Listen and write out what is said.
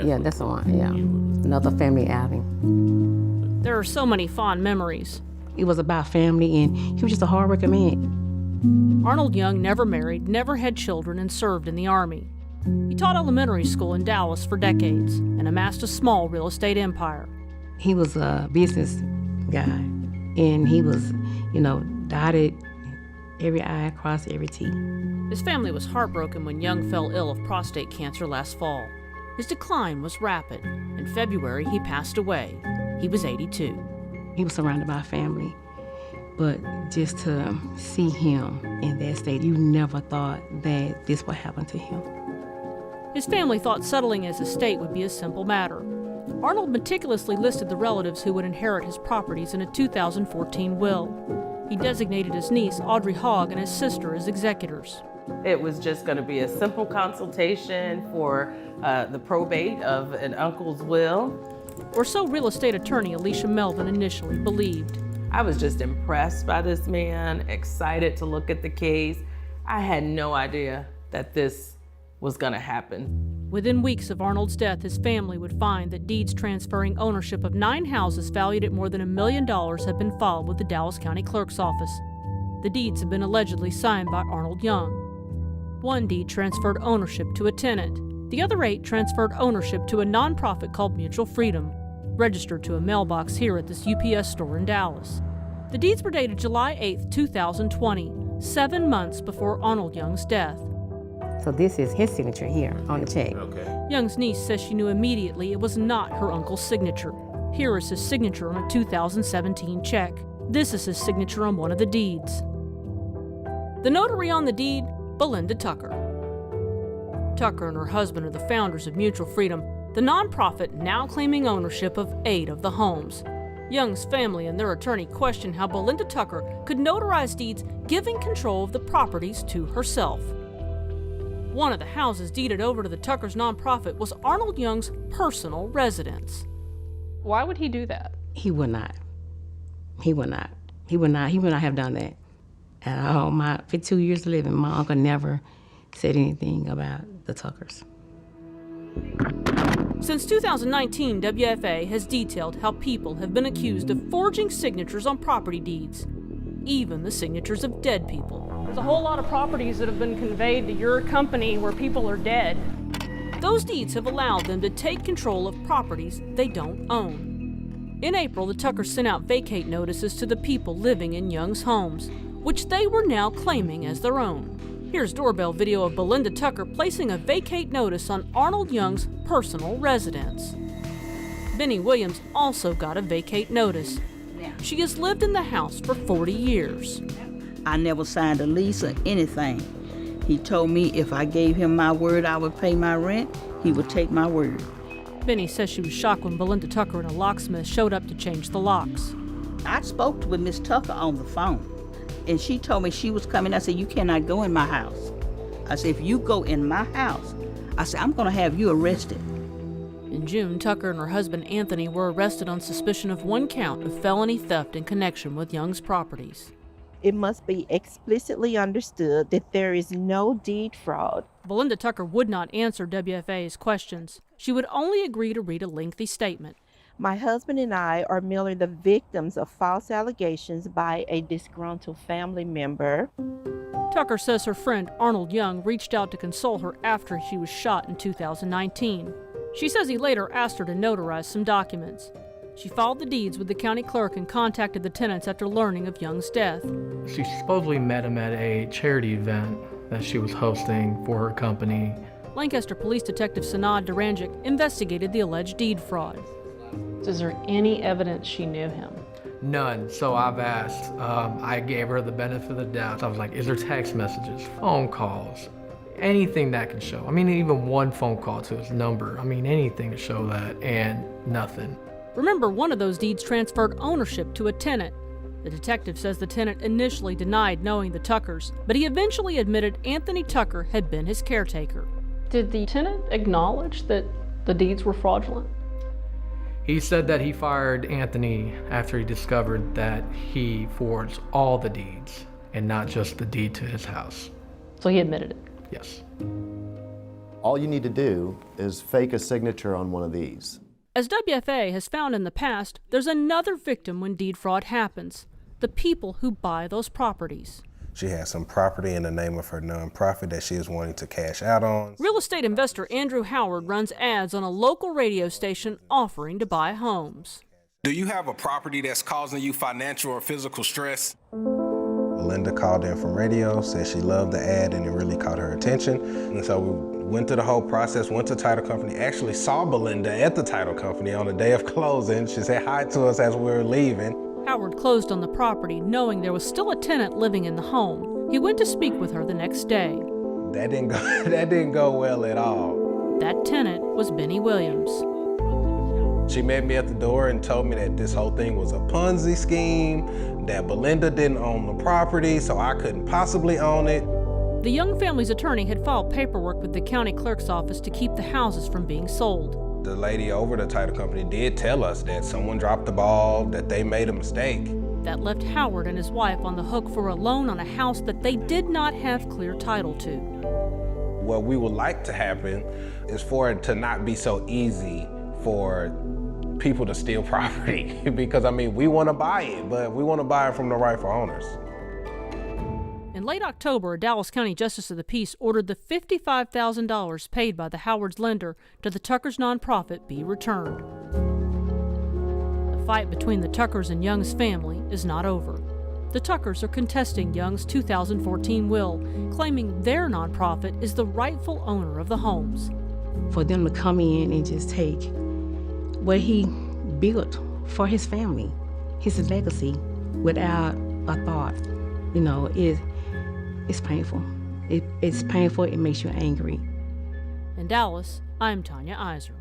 Yeah, that's the one, yeah. Another family outing. There are so many fond memories. It was about family, and he was just a hard-working man. Arnold Young never married, never had children, and served in the Army. He taught elementary school in Dallas for decades and amassed a small real estate empire. He was a business guy, and he was, dotted every I, crossed every T. His family was heartbroken when Young fell ill of prostate cancer last fall. His decline was rapid. In February, he passed away. He was 82. He was surrounded by family, but just to see him in that state, you never thought that this would happen to him. His family thought settling his estate would be a simple matter. Arnold meticulously listed the relatives who would inherit his properties in a 2014 will. He designated his niece, Audrey Hogg, and his sister as executors. It was just going to be a simple consultation for the probate of an uncle's will. Or so real estate attorney Alicia Melvin initially believed. I was just impressed by this man, excited to look at the case. I had no idea that this was going to happen. Within weeks of Arnold's death, his family would find that deeds transferring ownership of 9 houses valued at more than $1 million had been filed with the Dallas County Clerk's office. The deeds had been allegedly signed by Arnold Young. One deed transferred ownership to a tenant. The other 8 transferred ownership to a nonprofit called Mutual Freedom, registered to a mailbox here at this UPS store in Dallas. The deeds were dated July 8, 2020, 7 months before Arnold Young's death. So this is his signature here on the check. Okay. Young's niece says she knew immediately it was not her uncle's signature. Here is his signature on a 2017 check. This is his signature on one of the deeds. The notary on the deed, Belinda Tucker. Tucker and her husband are the founders of Mutual Freedom, the nonprofit now claiming ownership of 8 of the homes. Young's family and their attorney question how Belinda Tucker could notarize deeds giving control of the properties to herself. One of the houses deeded over to the Tuckers' nonprofit was Arnold Young's personal residence. Why would he do that? He would not. He would not. He would not have done that. At all my 52 years of living, my uncle never said anything about the Tuckers. Since 2019, WFA has detailed how people have been accused of forging signatures on property deeds, even the signatures of dead people. There's a whole lot of properties that have been conveyed to your company where people are dead. Those deeds have allowed them to take control of properties they don't own. In April, the Tuckers sent out vacate notices to the people living in Young's homes, which they were now claiming as their own. Here's doorbell video of Belinda Tucker placing a vacate notice on Arnold Young's personal residence. Benny Williams also got a vacate notice. She has lived in the house for 40 years. I never signed a lease or anything. He told me if I gave him my word I would pay my rent, he would take my word. Benny says she was shocked when Belinda Tucker and a locksmith showed up to change the locks. I spoke with Miss Tucker on the phone, and she told me she was coming. I said, you cannot go in my house. I said, if you go in my house, I said, I'm going to have you arrested. In June, Tucker and her husband Anthony were arrested on suspicion of 1 count of felony theft in connection with Young's properties. It must be explicitly understood that there is no deed fraud. Belinda Tucker would not answer WFA's questions. She would only agree to read a lengthy statement. My husband and I are merely the victims of false allegations by a disgruntled family member. Tucker says her friend Arnold Young reached out to console her after she was shot in 2019. She says he later asked her to notarize some documents. She filed the deeds with the county clerk and contacted the tenants after learning of Young's death. She supposedly met him at a charity event that she was hosting for her company. Lancaster Police Detective Sanad Duranjic investigated the alleged deed fraud. Is there any evidence she knew him? None. So I've asked. I gave her the benefit of the doubt. I was like, is there text messages, phone calls, anything that can show? I mean, even one phone call to his number. I mean, anything to show that, and nothing. Remember, one of those deeds transferred ownership to a tenant. The detective says the tenant initially denied knowing the Tuckers, but he eventually admitted Anthony Tucker had been his caretaker. Did the tenant acknowledge that the deeds were fraudulent? He said that he fired Anthony after he discovered that he forged all the deeds and not just the deed to his house. So he admitted it. Yes. All you need to do is fake a signature on one of these. As WFA has found in the past, there's another victim when deed fraud happens: the people who buy those properties. She had some property in the name of her nonprofit that she is wanting to cash out on. Real estate investor Andrew Howard runs ads on a local radio station offering to buy homes. Do you have a property that's causing you financial or physical stress? Belinda called in from radio, said she loved the ad and it really caught her attention. And so we went through the whole process, went to title company, actually saw Belinda at the title company on the day of closing. She said hi to us as we were leaving. Howard closed on the property knowing there was still a tenant living in the home. He went to speak with her the next day. That didn't go well at all. That tenant was Benny Williams. She met me at the door and told me that this whole thing was a Ponzi scheme, that Belinda didn't own the property, so I couldn't possibly own it. The Young family's attorney had filed paperwork with the county clerk's office to keep the houses from being sold. The lady over the title company did tell us that someone dropped the ball, that they made a mistake. That left Howard and his wife on the hook for a loan on a house that they did not have clear title to. What we would like to happen is for it to not be so easy for people to steal property. Because, I mean, we want to buy it, but we want to buy it from the rightful owners. In late October, a Dallas County Justice of the Peace ordered the $55,000 paid by the Howard's lender to the Tuckers nonprofit be returned. The fight between the Tuckers and Young's family is not over. The Tuckers are contesting Young's 2014 will, claiming their nonprofit is the rightful owner of the homes. For them to come in and just take what he built for his family, his legacy, without a thought, you know, it's painful. It's painful. It makes you angry. In Dallas, I'm Tanya Iser.